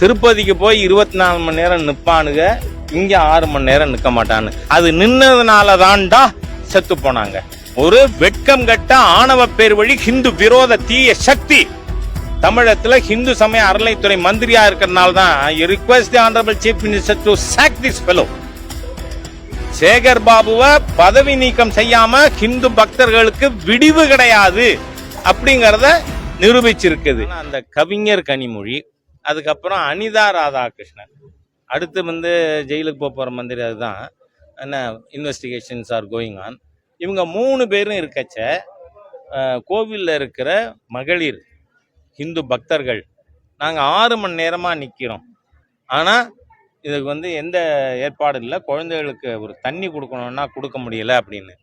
திருப்பதிக்கு போய் 24 மணி நேரம் நிப்பானுங்க, இங்க 6 மணி நேரம் நிக்க மாட்டான்னு. அது நின்னதுனால தான்டா செத்து போனாங்க. ஒரு வெட்கம் கட்ட ஆணவ பேர் வழி ஹிந்து விரோத தீய சக்தி தமிழகத்துல ஹிந்து சமய அறநிலைத்துறை மந்திரியா இருக்கிறதுனால தான் request honourable chief minister to sack this fellow. Sekar பாபுவை பதவி நீக்கம் செய்யாம ஹிந்து பக்தர்களுக்கு விடிவு கிடையாது அப்படிங்கறத நிரூபிச்சிருக்குது. அந்த கவிஞர் கனிமொழி, அதுக்கப்புறம் அனிதா ராதாகிருஷ்ணன், அடுத்து ஜெயிலுக்கு போற மந்திரி, அதுதான் என்ன இன்வெஸ்டிகேஷன்ஸ் ஆர் கோயிங் ஆன். இவங்க 3 பேரும் இருக்கச்ச கோவிலில் இருக்கிற மகளிர் ஹிந்து பக்தர்கள் நாங்கள் 6 மணி நேரமாக நிற்கிறோம். ஆனால் இதுக்கு எந்த ஏற்பாடு இல்லை. குழந்தைகளுக்கு ஒரு தண்ணி கொடுக்கணும்னா கொடுக்க முடியல அப்படின்னு.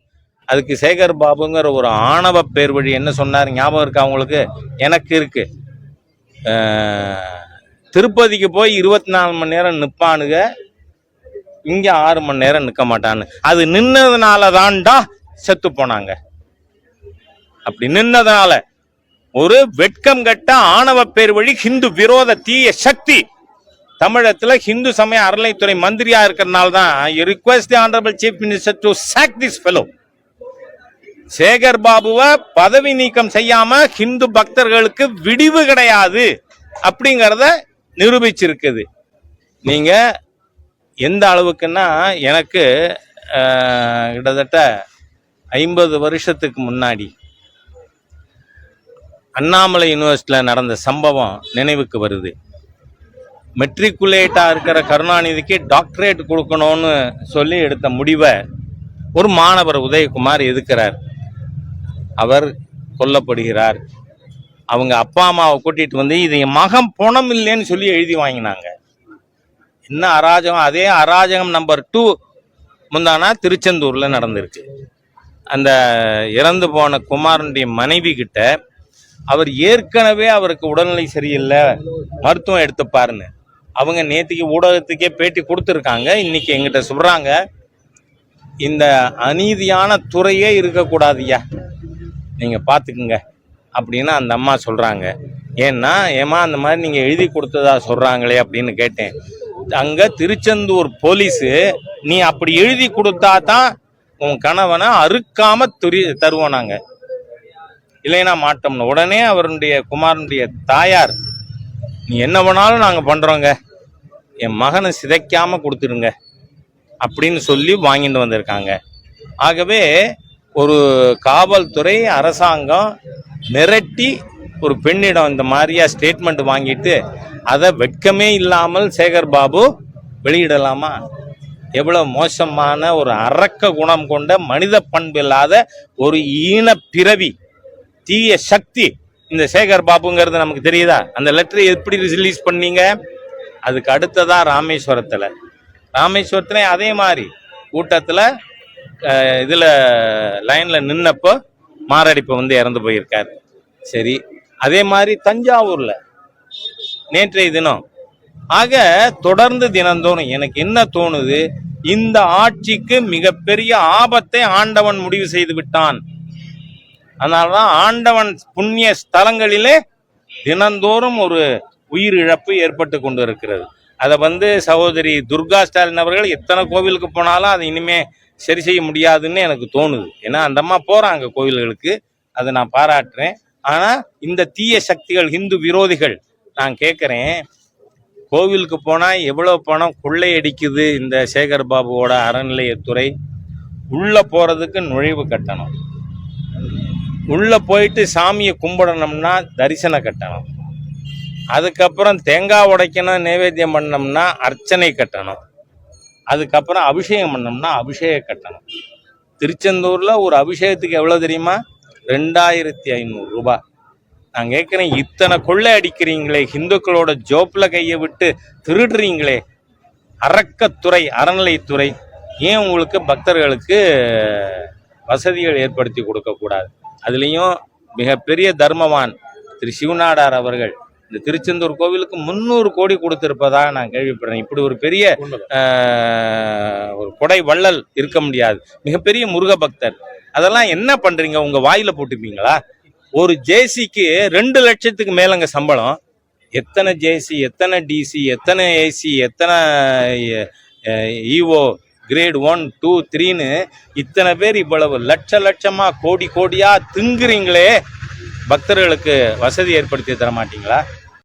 அதுக்கு சேகர் பாபுங்கிற ஒரு ஆணவ பேர் வழி என்ன சொன்னார் ஞாபகம் இருக்கா அவங்களுக்கு? எனக்கு இருக்கு. திருப்பதிக்கு போய் 24 மணி நேரம் நிப்பானுங்க, இங்க 6 மணி நேரம் நிக்க மாட்டான்னு. அது நின்னதுனால தான்டா செத்து போனாங்க. அப்படி நின்னதுனால ஒரு வெட்கம் கட்ட ஆணவ பேர் வழி ஹிந்து விரோத தீய சக்தி தமிழகத்துல ஹிந்து சமய அறநிலைத்துறை மந்திரியா இருக்கிறதுனால தான் request honourable chief minister to sack this fellow. Sekar பாபுவை பதவி நீக்கம் செய்யாம ஹிந்து பக்தர்களுக்கு விடிவு கிடையாது அப்படிங்கறத நிரூபிச்சிருக்குது. நீங்க எந்த அளவுக்குன்னா, எனக்கு கிட்டத்தட்ட 50 வருஷத்துக்கு முன்னாடி அண்ணாமலை யூனிவர்சிட்டியில் நடந்த சம்பவம் நினைவுக்கு வருது. மெட்ரிகுலேட்டா இருக்கிற கருணாநிதிக்கு டாக்டரேட் கொடுக்கணும்னு சொல்லி எடுத்த முடிவை ஒரு மாணவர் உதயகுமார் எதிர்க்கிறார். அவர் கொல்லப்படுகிறார். அவங்க அப்பா அம்மாவை கூட்டிட்டு இது என் மகன் பணம் இல்லைன்னு சொல்லி எழுதி வாங்கினாங்க. என்ன அராஜகம்! அதே அராஜகம் நம்பர் 2 முந்தானா திருச்செந்தூர்ல நடந்திருக்கு. அந்த இறந்து போன குமாரனுடைய மனைவி கிட்ட அவர் ஏற்கனவே அவருக்கு உடல்நிலை சரியில்லை, மருத்துவம் எடுத்துப்பாருன்னு அவங்க நேத்திக்கு ஊடகத்துக்கே பேட்டி கொடுத்துருக்காங்க. இன்னைக்கு எங்கிட்ட சொல்றாங்க, இந்த அநீதியான துறையே இருக்கக்கூடாதுயா, நீங்க பாத்துக்குங்க அப்படின்னு அந்த அம்மா சொல்றாங்க. ஏன்னா ஏமா அந்த மாதிரி நீங்க எழுதி கொடுத்ததா சொல்றாங்களே அப்படின்னு கேட்டேன். அங்க திருச்செந்தூர் போலீஸ், நீ அப்படி எழுதி கொடுத்தா தான் உன் கணவனை அறுக்காம தருவோம் நாங்க, இல்லைன்னா மாட்டோம்னு. உடனே அவருடைய குமாரனுடைய தாயார், நீ என்ன வேணாலும் நாங்க பண்றோங்க, என் மகனை சிதைக்காம கொடுத்துருங்க அப்படின்னு சொல்லி வாங்கிட்டு வந்திருக்காங்க. ஆகவே ஒரு காவல்துறை அரசாங்கம் மிரட்டி ஒரு பெண்ணிடம் இந்த மாதிரியா ஸ்டேட்மெண்ட் வாங்கிட்டு அதை வெட்கமே இல்லாமல் சேகர் பாபு வெளியிடலாமா? எவ்வளவு மோசமான ஒரு அரக்க குணம் கொண்ட மனித பண்பு இல்லாத ஒரு ஈன பிறவி தீய சக்தி இந்த சேகர் பாபுங்கிறது நமக்கு தெரியுதா? அந்த லெட்டரை எப்படி ரிலீஸ் பண்ணீங்க? அதுக்கு அடுத்ததா ராமேஸ்வரத்துல அதே மாதிரி கூட்டத்துல இதுல லைன்ல நின்னப்போ மாரடைப்பு இறந்து போயிருக்காரு. சரி, அதே மாதிரி தஞ்சாவூர்ல நேற்றைய தினம். ஆக தொடர்ந்து தினந்தோறும் எனக்கு என்ன தோணுது, இந்த ஆட்சிக்கு மிகப்பெரிய ஆபத்தை ஆண்டவன் முடிவு செய்து விட்டான். அதனாலதான் ஆண்டவன் புண்ணிய ஸ்தலங்களிலே தினந்தோறும் ஒரு உயிரிழப்பு ஏற்பட்டு கொண்டு இருக்கிறது. அதை சகோதரி துர்கா ஸ்டாலின் அவர்கள் எத்தனை கோவிலுக்கு போனாலும் அதை இனிமே சரி செய்ய முடியாதுன்னு எனக்கு தோணுது. ஏன்னா அந்த அம்மா போறாங்க கோவில்களுக்கு, அதை நான் பாராட்டுறேன். ஆனா இந்த தீய சக்திகள் ஹிந்து விரோதிகள், நான் கேட்கிறேன், கோவிலுக்கு போனா எவ்வளவு பணம் கொள்ளையடிக்குது இந்த சேகர் பாபுவோட அறநிலையத்துறை? உள்ள போறதுக்கு நுழைவு கட்டணம், உள்ள போயிட்டு சாமியை கும்பிடணும்னா தரிசன கட்டணம், அதுக்கப்புறம் தேங்காய் உடைக்கணும், நைவேத்தியம் பண்ணோம்னா அர்ச்சனை கட்டணம், அதுக்கப்புறம் அபிஷேகம் பண்ணோம்னா அபிஷேக கட்டணம். திருச்செந்தூர்ல ஒரு அபிஷேகத்துக்கு எவ்வளவு தெரியுமா? 2500 ரூபாய். நான் கேட்கிறேன், இத்தனை கொள்ளை அடிக்கிறீங்களே, இந்துக்களோட ஜோப்ல கையை விட்டு திருடுறீங்களே, அறக்கத்துறை அறநிலைத்துறை, ஏன் உங்களுக்கு பக்தர்களுக்கு வசதிகள் ஏற்படுத்தி கொடுக்க கூடாது? அதுலேயும் மிகப்பெரிய தர்மவான் திரு சிவநாடார் அவர்கள் இந்த திருச்செந்தூர் கோவிலுக்கு 300 கோடி கொடுத்திருப்பதாக நான் கேள்விப்படுறேன். இப்படி ஒரு பெரிய ஒரு கொடை வள்ளல் இருக்க முடியாது, மிகப்பெரிய முருக பக்தர். அதெல்லாம் என்ன பண்றீங்க? உங்க வாயில போட்டுப்பீங்களா? ஒரு ஜேசிக்கு 2 லட்சத்துக்கு மேலங்க சம்பளம். எத்தனை ஜேசி, எத்தனை டிசி, எத்தனை ஏசி, எத்தனை இஓ கிரேட் 1, 2, 3ன்னு இத்தனை பேர் இவ்வளவு லட்சமா கோடி கோடியா திங்குறீங்களே, பக்தர்களுக்கு வசதி ஏற்படுத்தி தர மாட்டீங்களா?